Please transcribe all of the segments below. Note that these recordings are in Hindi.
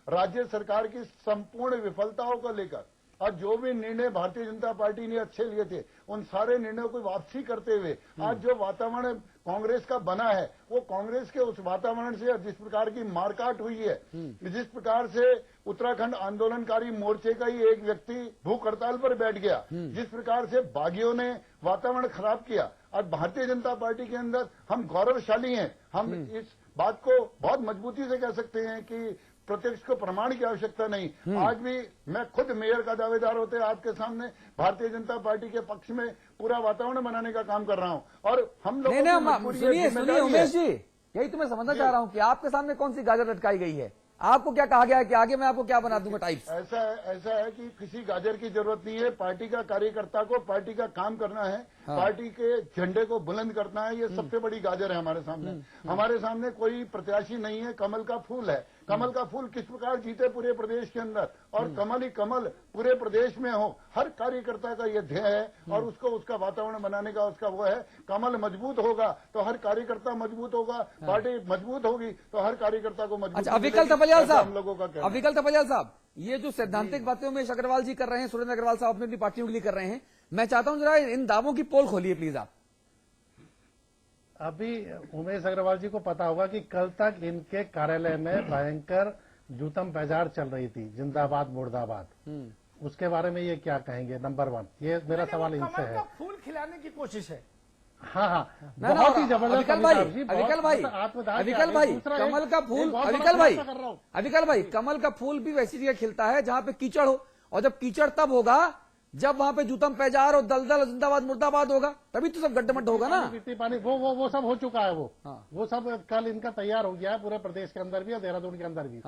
राज्य सरकार की संपूर्ण विफलताओं को लेकर और जो भी निर्णय भारतीय जनता पार्टी ने अच्छे लिए थे उन सारे निर्णयों को वापसी करते हुए आज जो वातावरण कांग्रेस का बना है वो कांग्रेस के उस वातावरण से जिस प्रकार की मारकाट हुई है, जिस प्रकार से उत्तराखंड आंदोलनकारी मोर्चे का ही एक व्यक्ति भूख हड़ताल पर बैठ गया, जिस प्रकार से बागियों ने वातावरण खराब किया। और भारतीय जनता पार्टी के अंदर हम गौरवशाली हैं। हम इस बात को बहुत मजबूती से कह सकते हैं कि प्रत्यक्ष को प्रमाण की आवश्यकता नहीं। आज भी मैं खुद मेयर का दावेदार होते आपके सामने भारतीय जनता पार्टी के पक्ष में पूरा वातावरण बनाने का काम कर रहा हूं। और हम लोग सुनिए उमेश जी, यही तो मैं समझना चाह रहा हूं कि आपके सामने कौन सी गाजर लटकाई गई है? आपको क्या कहा गया है कि आगे मैं आपको क्या बना दूंगा टाइप्स? ऐसा है कि किसी गाजर की जरूरत नहीं है। पार्टी का कार्यकर्ता को पार्टी का काम करना है, पार्टी के झंडे को बुलंद करना है। ये सबसे बड़ी गाजर है हमारे सामने। हमारे सामने कोई प्रत्याशी नहीं है, कमल का फूल है। कमल का फूल किस प्रकार जीते पूरे प्रदेश के अंदर और कमल ही कमल पूरे प्रदेश में हो, हर कार्यकर्ता का ये ध्येय है। और उसको उसका वातावरण बनाने का उसका वो है। कमल मजबूत होगा तो हर कार्यकर्ता मजबूत होगा, पार्टी मजबूत होगी तो हर कार्यकर्ता को मजबूत। अविकल तपलियाल साहब, ये जो सैद्धांतिक बातें उमेश अग्रवाल जी कर रहे हैं, सुरेंद्र अग्रवाल साहब अपनी पार्टियों के लिए कर रहे हैं, मैं चाहता हूं जरा इन दावों की पोल खोलिए प्लीज आप। अभी उमेश अग्रवाल जी को पता होगा कि कल तक इनके कार्यालय में भयंकर जूतम पैजार चल रही थी, जिंदाबाद मुर्दाबाद। उसके बारे में ये क्या कहेंगे? नंबर 1 ये मेरा सवाल इनसे है। फूल खिलाने की कोशिश है। हाँ, बहुत ही जबरदस्त। अविकल भाई कमल का फूल, अविकल भाई कमल का फूल भी वैसी जगह खिलता है जहां पे कीचड़ हो, और जब कीचड़ तब होगा जब वहां पे जूतम पैजार और दलदल जिंदाबाद मुर्दाबाद होगा, तभी तो सब गड्ढमड्ढ होगा ना। पानी वो सब हो चुका है। वो सब कल इनका तैयार हो गया है पूरे प्रदेश के अंदर भी और देहरादून के अंदर भी।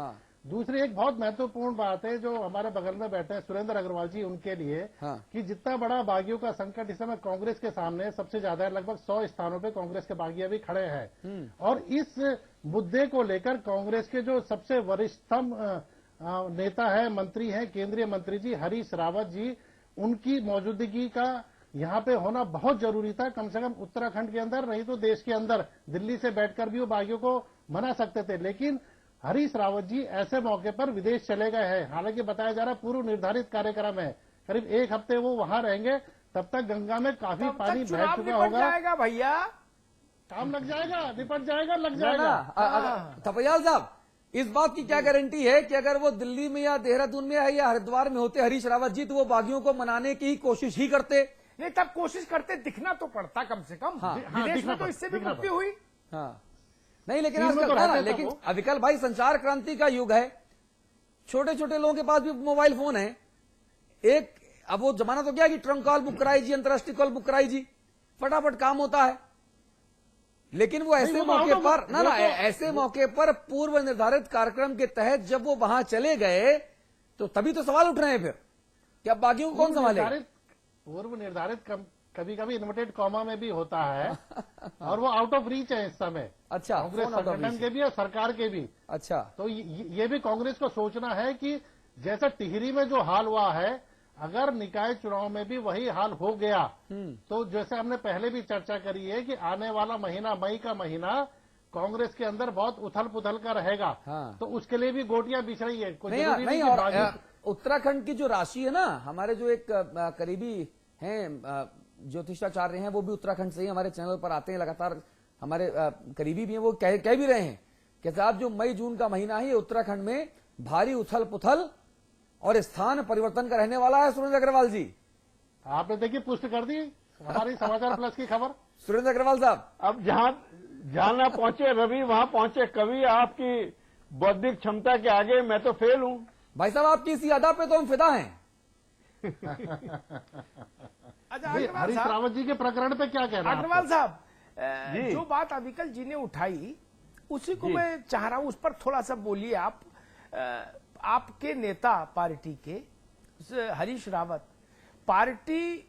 दूसरी एक बहुत महत्वपूर्ण बात है जो हमारे बगल में बैठे हैं सुरेंद्र अग्रवाल जी, उनके लिए कि जितना बड़ा बागियों का संकट इस समय कांग्रेस के सामने सबसे ज्यादा है, लगभग 100 स्थानों पे कांग्रेस के बागी अभी खड़े हैं। और इस मुद्दे को लेकर कांग्रेस के जो सबसे वरिष्ठतम नेता है, मंत्री है, केंद्रीय मंत्री जी हरीश रावत जी, उनकी मौजूदगी का यहाँ पे होना बहुत जरूरी था। कम से कम उत्तराखंड के अंदर, नहीं तो देश के अंदर दिल्ली से बैठकर भी वो बागियों को मना सकते थे। लेकिन हरीश रावत जी ऐसे मौके पर विदेश चले गए हैं। हालांकि बताया जा रहा पूर्व निर्धारित कार्यक्रम है, करीब 1 हफ्ते वो वहां रहेंगे। तब तक गंगा में काफी पानी बह चुका होगा। भैया काम लग जाएगा, निपट जाएगा, लग जाएगा। थपलियाल साहब, इस बात की क्या गारंटी है कि अगर वो दिल्ली में या देहरादून में या हरिद्वार में होते हरीश रावत जी, तो वो बागियों को मनाने की ही कोशिश ही करते? नहीं, तब कोशिश करते, दिखना तो पड़ता कम से कम। विदेश में तो इससे भी मुक्ति हुई। नहीं, लेकिन लेकिन अविकल भाई संचार क्रांति का युग है, छोटे छोटे लोगों के पास भी मोबाइल फोन है। एक अब वो जमाना तो क्या कि ट्रंक कॉल बुक कराई जी, अंतर्राष्ट्रीय कॉल बुक कराई जी, फटाफट काम होता है। लेकिन वो ऐसे मौके पर ऐसे मौके पर पूर्व निर्धारित कार्यक्रम के तहत जब वो वहां चले गए तो तभी तो सवाल उठ रहे हैं फिर कि अब बागियों को कौन संभालेगा? पूर्व निर्धारित कभी कभी इन्वर्टेड कॉमा में भी होता है और वो आउट ऑफ रीच है इस समय। अच्छा, कांग्रेस संगठन के भी और सरकार के भी। अच्छा, तो ये भी कांग्रेस को सोचना है कि जैसा टिहरी में जो हाल हुआ है, अगर निकाय चुनाव में भी वही हाल हो गया तो जैसे हमने पहले भी चर्चा करी है कि आने वाला महीना, मई का महीना, कांग्रेस के अंदर बहुत उथल पुथल का रहेगा। तो उसके लिए भी गोटियां बिछ रही है। नहीं, और उत्तराखंड की जो राशि है ना, हमारे जो एक करीबी हैं ज्योतिषाचार्य हैं, वो भी उत्तराखंड से ही हमारे चैनल पर आते हैं लगातार, हमारे करीबी भी हैं, वो कह भी रहे हैं कि साहब जो मई जून का महीना है सुरेंद्र में भारी उथल पुथल और स्थान परिवर्तन का रहने वाला है। सुरेंद्र अग्रवाल जी, आपने देखिए पुष्टि कर दी हमारी समाचार प्लस की खबर। सुरेंद्र अग्रवाल साहब, अब जहां ना पहुंचे रवि, वहां पहुंचे कवि। आपकी बौद्धिक क्षमता के आगे मैं तो फेल हूं। भाई साहब, आपकी इसी अदा पे तो हम फिदा हैं। हरीश रावत जी के प्रकरण पे क्या कहना है? अग्रवाल साहब, जो बात अविकल जी ने उठाई उसी को मैं चाह रहा हूं, उस पर थोड़ा सा बोलिए आप। आपके नेता पार्टी के हरीश रावत, पार्टी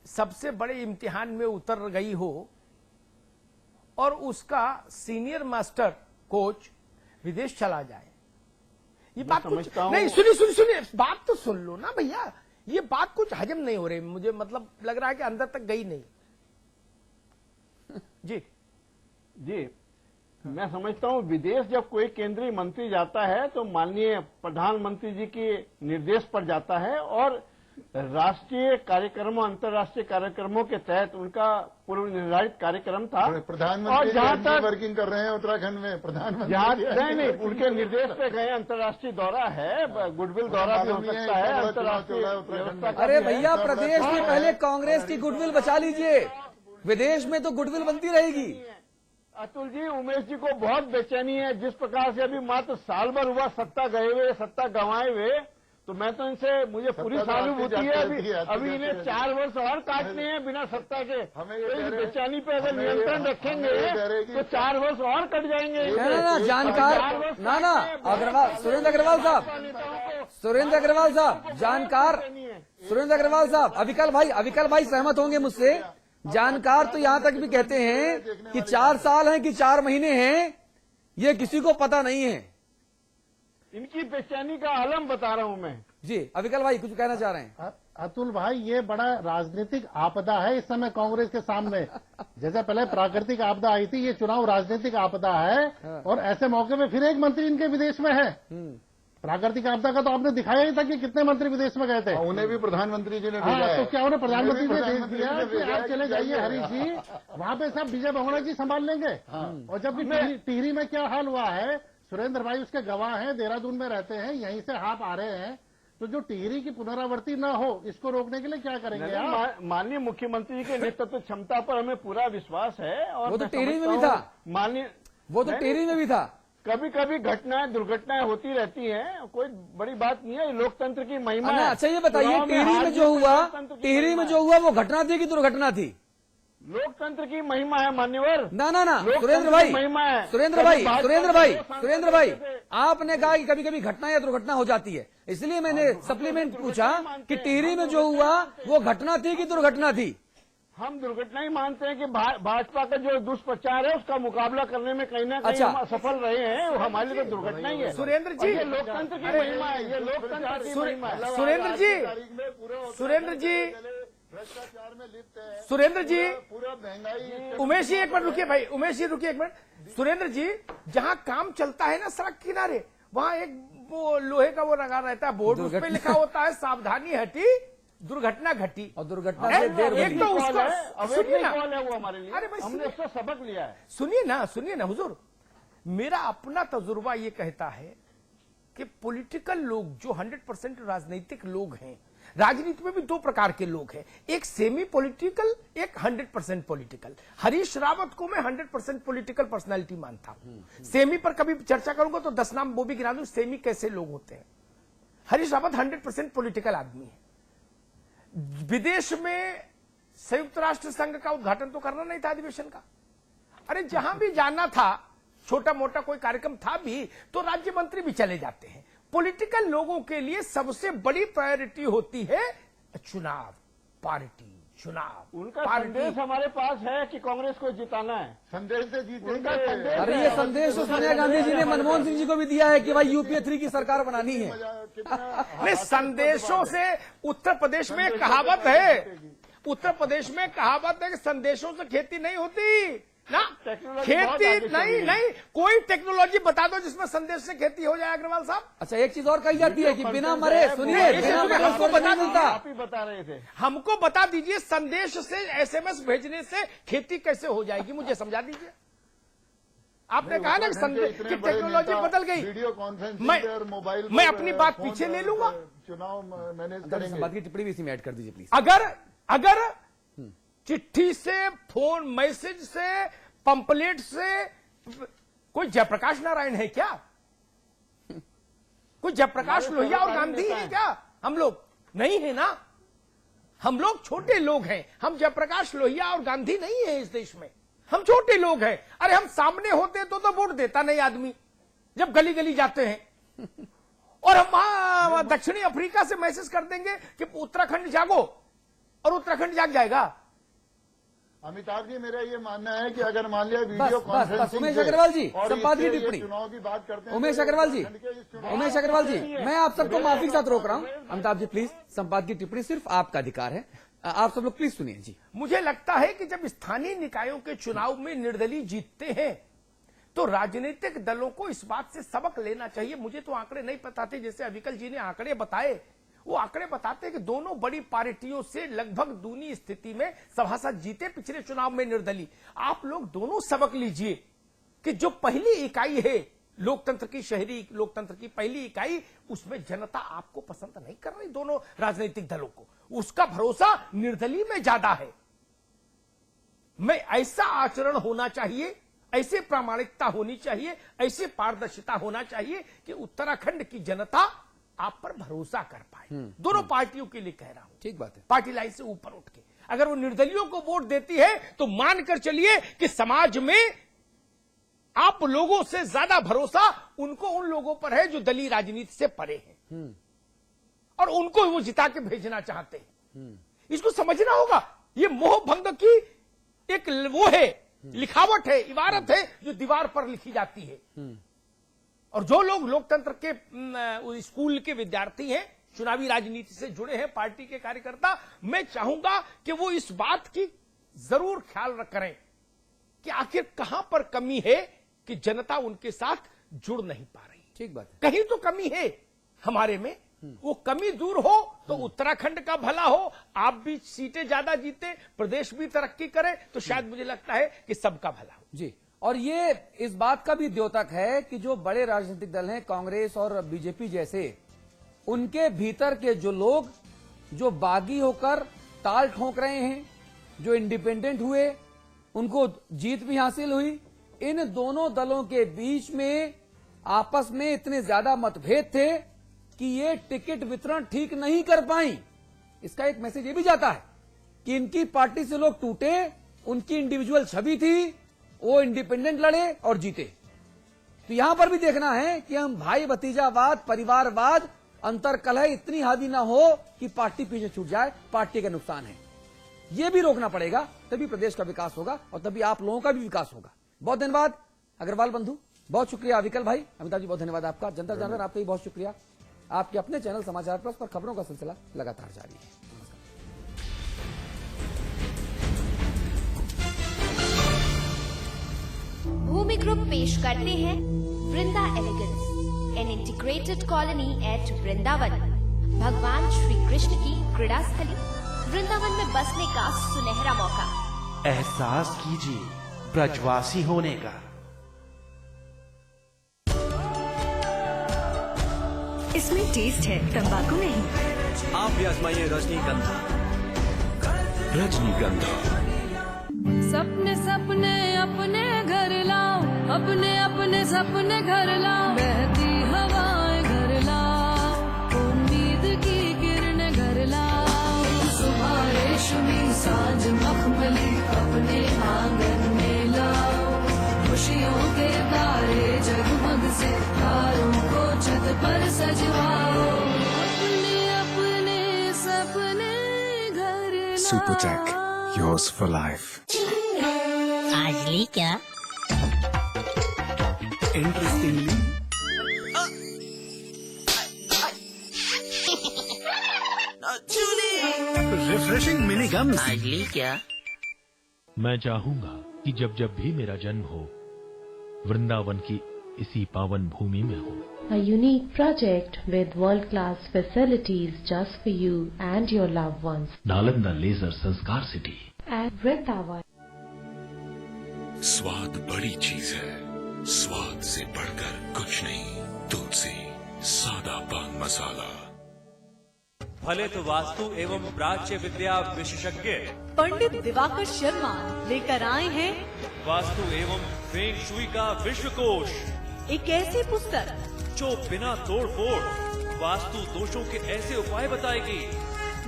सबसे बड़े इम्तिहान में उतर गई हो और उसका सीनियर मास्टर कोच विदेश चला जाए, ये बात कुछ नहीं। सुनिए, बात तो सुन लो ना भैया। ये बात कुछ हजम नहीं हो रही मुझे, मतलब लग रहा है कि अंदर तक गई नहीं। जी मैं समझता हूँ विदेश जब कोई केंद्रीय मंत्री जाता है तो माननीय प्रधानमंत्री जी के निर्देश पर जाता है और राष्ट्रीय कार्यक्रमों अंतर्राष्ट्रीय कार्यक्रमों के तहत उनका पूर्व निर्धारित कार्यक्रम था। प्रधानमंत्री जहां तक वर्किंग कर रहे हैं उत्तराखंड में, प्रधानमंत्री नहीं उनके निर्देश पे गए, अंतर्राष्ट्रीय दौरा है, गुडविल दौरा भी हो सकता है, अंतर्राष्ट्रीय व्यवस्था। अरे भैया, प्रदेश में पहले कांग्रेस की गुडविल बचा लीजिए, विदेश में तो गुडविल बनती रहेगी। अतुल जी, उमेश जी को बहुत बेचैनी है, जिस प्रकार से अभी मात्र साल भर हुआ सत्ता गए हुए, सत्ता गंवाए हुए, तो मैं तो इनसे मुझे पूरी सहानुभूति है। अभी इन्हें 4 वर्ष और काटने हैं बिना सत्ता के। हमें इस बेचैनी पे अगर नियंत्रण रखेंगे तो 4 वर्ष और कट जाएंगे। ना जानकार ना अग्रवाल, सुरेंद्र अग्रवाल साहब, जानकार सुरेंद्र अग्रवाल साहब, अविकल भाई सहमत होंगे मुझसे। जानकार तो यहाँ तक भी कहते हैं कि 4 साल हैं कि 4 महीने हैं, ये किसी को पता नहीं है। इनकी बेचैनी का आलम बता रहा हूं मैं। जी अविकल भाई कुछ कहना चाह रहे हैं? अतुल भाई, ये बड़ा राजनीतिक आपदा है इस समय कांग्रेस के सामने। जैसे पहले प्राकृतिक आपदा आई थी, ये चुनाव राजनीतिक आपदा है। और ऐसे मौके में फिर एक मंत्री इनके विदेश में है। प्राकृतिक आपदा का तो आपने दिखाया ही था कि कितने मंत्री विदेश में गए थे। उन्हें भी प्रधानमंत्री जी ने भेजा है। तो क्या उन्हें प्रधानमंत्री ने भेज दिया कि आप चले जाइए हरीश जी, वहाँ पे सब विजय बहुगुणा जी संभाल लेंगे। और जब टिहरी में क्या हाल हुआ है, सुरेंद्र भाई उसके गवाह हैं, देहरादून में रहते हैं, यहीं से आप आ रहे हैं, तो जो टिहरी की पुनरावृत्ति न हो, इसको रोकने के लिए क्या करेंगे आप? माननीय मुख्यमंत्री जी के नेतृत्व क्षमता पर हमें पूरा विश्वास है। और वो तो टिहरी में भी था, वो तो टिहरी में भी था। कभी कभी घटनाएं दुर्घटनाएं होती रहती हैं, कोई बड़ी बात नहीं है, लोकतंत्र की महिमा है। अच्छा ये बताइए, टिहरी में जो हुआ वो घटना थी कि दुर्घटना थी? लोकतंत्र की महिमा है मान्यवर। ना सुरेंद्र भाई, आपने कहा कि कभी कभी घटना या दुर्घटना हो जाती है, इसलिए मैंने सप्लीमेंट पूछा कि टिहरी में जो हुआ वो घटना थी कि दुर्घटना थी? हम दुर्घटना ही मानते हैं कि भाजपा का जो दुष्प्रचार है उसका मुकाबला करने में कहीं ना कहीं हम सफल रहे हैं, वो हमारे लिए तो दुर्घटना ही है। सुरेंद्र जी, ये लोकतंत्र की महिमा है, ये लोकतंत्र की महिमा है। सुरेंद्र जी भ्रष्टाचार में लिप्त है। सुरेंद्र जी, पूरा महंगाई। उमेश जी एक मिनट रुकिए भाई, उमेश जी रुकिए एक मिनट। सुरेंद्र जी, जहाँ काम चलता है ना सड़क किनारे, वहाँ एक वो लोहे का वो लगा रहता है बोर्ड, उस पे लिखा होता है सावधानी हटी दुर्घटना घटी। और दुर्घटना से देर एक तो उसका सुनिए ना, है वो हमारे लिए। अरे भाई हमने उससे सबक लिया है। सुनिए ना हुजूर, मेरा अपना तजुर्बा ये कहता है कि पॉलिटिकल लोग जो 100% राजनीतिक लोग हैं, राजनीति में भी 2 प्रकार के लोग हैं, एक सेमी पॉलिटिकल, एक 100% पॉलिटिकल। हरीश रावत को मैं 100% पॉलिटिकल पर्सनालिटी मानता हूं। सेमी पर कभी चर्चा करूंगा तो 10 नाम वो भी गिरा दूं, सेमी कैसे लोग होते हैं। हरीश रावत 100% पॉलिटिकल आदमी है। विदेश में संयुक्त राष्ट्र संघ का उद्घाटन तो करना नहीं था अधिवेशन का, अरे जहां भी जाना था, छोटा मोटा कोई कार्यक्रम था भी तो राज्य मंत्री भी चले जाते हैं। पॉलिटिकल लोगों के लिए सबसे बड़ी प्रायोरिटी होती है चुनाव, पार्टी, चुनाव। उनका संदेश हमारे पास है कि कांग्रेस को जिताना है, संदेश से जीतेंगे। अरे ये संदेश तो सोनिया गांधी जी ने मनमोहन सिंह जी को भी दिया है कि भाई यूपीए 3 की सरकार बनानी है। नहीं, संदेशों से उत्तर प्रदेश में कहावत है, उत्तर प्रदेश में कहावत है कि संदेशों से खेती नहीं होती ना, खेती नहीं, कोई टेक्नोलॉजी बता दो जिसमें संदेश से खेती हो जाए अग्रवाल साहब। अच्छा एक चीज और कही जाती है कि बिना मरे, सुनिए, बिना मरे हमको बता मिलता, आप ही बता रहे थे, हमको बता दीजिए संदेश से SMS भेजने से खेती कैसे हो जाएगी, मुझे समझा दीजिए। आपने कहा ना कि टेक्नोलॉजी बदल गई, वीडियो कॉन्फ्रेंसिंग और मोबाइल, मैं अपनी बात पीछे ले लूंगा। चुनाव मैनेज करेंगे। बात की टिप्पणी भी इसी में ऐड कर दीजिए प्लीज। अगर चिट्ठी से, फोन मैसेज से, पंपलेट से, कोई जयप्रकाश नारायण है क्या? कोई जयप्रकाश लोहिया और गांधी है क्या? हम लोग नहीं है ना, हम लोग छोटे लोग हैं, हम जयप्रकाश लोहिया और गांधी नहीं है इस देश में, हम छोटे लोग हैं। अरे हम सामने होते तो वोट देता नहीं आदमी, जब गली गली जाते हैं। और हम दक्षिणी अफ्रीका से मैसेज कर देंगे कि उत्तराखंड जागो, और उत्तराखंड जाग जाएगा। अमिताभ जी, मेरा ये मानना है कि अगर मान लिया वीडियो कॉन्फ्रेंसिंग, उमेश अग्रवाल जी, और संपादकीय टिप्पणी, चुनाव की बात करते हैं, उमेश अग्रवाल जी, मैं आप सबको माफी के साथ रोक रहा हूं। अमिताभ जी प्लीज, संपादकीय टिप्पणी सिर्फ आपका अधिकार है, आप सब लोग प्लीज सुनिए जी। मुझे लगता है कि जब स्थानीय निकायों के चुनाव में निर्दलीय जीतते हैं तो राजनीतिक दलों को इस बात से सबक लेना चाहिए। मुझे तो आंकड़े नहीं पता थे, जैसे अविकल जी ने आंकड़े बताए, वो आंकड़े बताते हैं कि दोनों बड़ी पार्टियों से लगभग दूनी स्थिति में सभासद जीते पिछले चुनाव में निर्दलीय। आप लोग दोनों सबक लीजिए कि जो पहली इकाई है लोकतंत्र की, शहरी लोकतंत्र की पहली इकाई, उसमें जनता आपको पसंद नहीं कर रही, दोनों राजनीतिक दलों को। उसका भरोसा निर्दलीय में ज्यादा है। मैं ऐसा आचरण होना चाहिए, ऐसे प्रामाणिकता होनी चाहिए, ऐसे पारदर्शिता होना चाहिए कि उत्तराखंड की जनता आप पर भरोसा कर पाए। दोनों पार्टियों के लिए कह रहा हूं, ठीक बात है। पार्टी लाइन से ऊपर उठ के अगर वो निर्दलियों को वोट देती है तो मानकर चलिए कि समाज में आप लोगों से ज्यादा भरोसा उनको उन लोगों पर है जो दलीय राजनीति से परे हैं और उनको वो जिता के भेजना चाहते हैं। इसको समझना होगा। ये मोह भंग की एक वो है, लिखावट है, इबारत है जो दीवार पर लिखी जाती है। और जो लोग लोकतंत्र के स्कूल के विद्यार्थी हैं, चुनावी राजनीति से जुड़े हैं, पार्टी के कार्यकर्ता, मैं चाहूंगा कि वो इस बात की जरूर ख्याल करें कि आखिर कहां पर कमी है कि जनता उनके साथ जुड़ नहीं पा रही। ठीक बात है। कहीं तो कमी है हमारे में, वो कमी दूर हो तो उत्तराखंड का भला हो, आप भी सीटें ज्यादा जीते, प्रदेश भी तरक्की करे, तो शायद मुझे लगता है कि सबका भला हो। जी, और ये इस बात का भी द्योतक है कि जो बड़े राजनीतिक दल हैं, कांग्रेस और बीजेपी जैसे, उनके भीतर के जो लोग जो बागी होकर ताल ठोक रहे हैं, जो इंडिपेंडेंट हुए, उनको जीत भी हासिल हुई। इन दोनों दलों के बीच में आपस में इतने ज्यादा मतभेद थे कि ये टिकट वितरण ठीक नहीं कर पाई। इसका एक मैसेज ये भी जाता है कि इनकी पार्टी से लोग टूटे, उनकी इंडिविजुअल छवि थी, वो इंडिपेंडेंट लड़े और जीते। तो यहां पर भी देखना है कि हम भाई भतीजावाद, परिवारवाद, अंतरकलह इतनी हावी ना हो कि पार्टी पीछे छूट जाए, पार्टी का नुकसान है। ये भी रोकना पड़ेगा, तभी प्रदेश का विकास होगा और तभी आप लोगों का भी विकास होगा। बहुत धन्यवाद अग्रवाल बंधु, बहुत शुक्रिया अविकल भाई, अमिताभ जी बहुत धन्यवाद आपका, जनता जनार्दन आपका भी बहुत शुक्रिया। आपके अपने चैनल समाचार प्लस पर खबरों का सिलसिला लगातार जारी है। भूमि ग्रुप पेश करते हैं Vrinda Elegance, an integrated colony at Vrindavan. भगवान श्री कृष्ण की क्रीड़ा स्थली वृंदावन में बसने का सुनहरा मौका। एहसास कीजिए ब्रजवासी होने का। इसमें टेस्ट है, तंबाकू नहीं। आप भी आजमाइए रजनीगंधा। रजनीगंधा। सपने सपने अपने घर लाओ, अपने अपने सपने घर लाओ, बहती हवाएं घर लाओ, उम्मीद की किरणें घर लाओ। सुबह रेशमी सांझ मखमली अपने आंगन में लाओ, खुशियों के तारे जगमग से तारों को छत पर सजवाओ, अपने अपने सपने घर लाओ। Supertech, yours for life. आज ली क्या? Interestingly, रिफ्रेशिंग मिनी गम। आज ली क्या? मैं चाहूंगा कि जब जब भी मेरा जन्म हो, वृंदावन की इसी पावन भूमि में हो। A unique project with world-class facilities just for you and your loved ones. Nalanda Leisure Sanskar City At Vrindavan. स्वाद बड़ी चीज है, स्वाद से बढ़कर कुछ नहीं। तुलसी सादा पान मसाला। भले तो वास्तु एवं प्राच्य विद्या विशेषज्ञ पंडित दिवाकर शर्मा लेकर आए हैं वास्तु एवं फेंग शुई का विश्वकोश, एक ऐसी पुस्तक जो बिना तोड़ फोड़ वास्तु दोषों के ऐसे उपाय बताएगी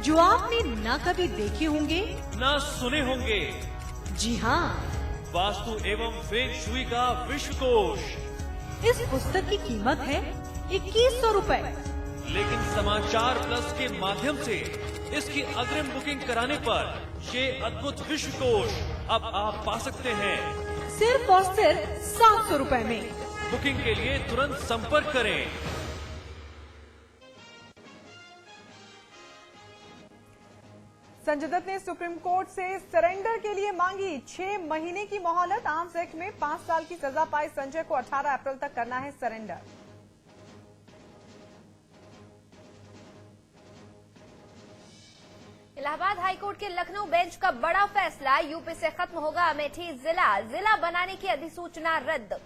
जो आपने न कभी देखे होंगे न सुने होंगे। जी हाँ, वास्तु एवं फेंग शुई का विश्वकोश। इस पुस्तक की कीमत है 2100 रुपए, लेकिन समाचार प्लस के माध्यम से इसकी अग्रिम बुकिंग कराने पर ये अद्भुत विश्वकोश अब आप पा सकते हैं सिर्फ और सिर्फ 700 रुपए में। बुकिंग के लिए तुरंत संपर्क करें। संजय दत्त ने सुप्रीम कोर्ट से सरेंडर के लिए मांगी 6 महीने की मोहलत। आर्म्स एक्ट में 5 साल की सजा पाए संजय को 18 अप्रैल तक करना है सरेंडर। इलाहाबाद हाईकोर्ट के लखनऊ बेंच का बड़ा फैसला, यूपी से खत्म होगा अमेठी जिला बनाने की अधिसूचना रद्द।